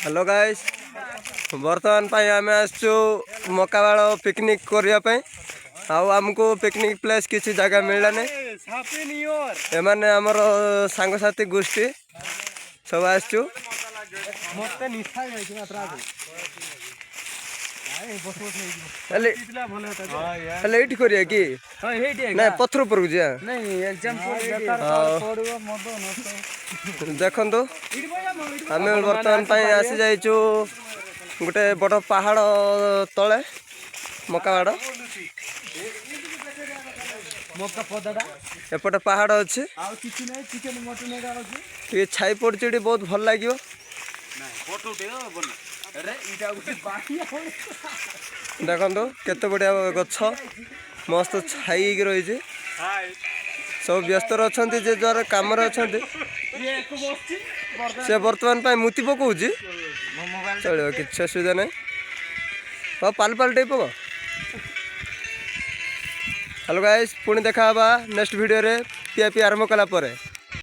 hello guys बर्तमान आम आसचु मकावाड़ picnic करने आमको पिकनिक प्लेस किसी जगह मिललानी एमाने आमर सांगसाथी गोष्ठी सब आसचु एठी करिया कि ना पत्थर पर जा देखो आम बर्तमान आसी जाइचु गोटे बड़ पहाड़ तले मकावाड़ एपटे पहाड़ अच्छे छाई पड़ी बहुत भल लगे देखो केते बढ़िया गछ मस्त छाई रही सब व्यस्त अच्छा जे द्वारा कम अच्छा से बर्तमान मुति पकाऊ चलो कि असुविधा ना हाँ पाल पाल टे पक हेलो गाइस पुणी देखा नेक्स्ट वीडियो रे पीआईपी आरंभ कला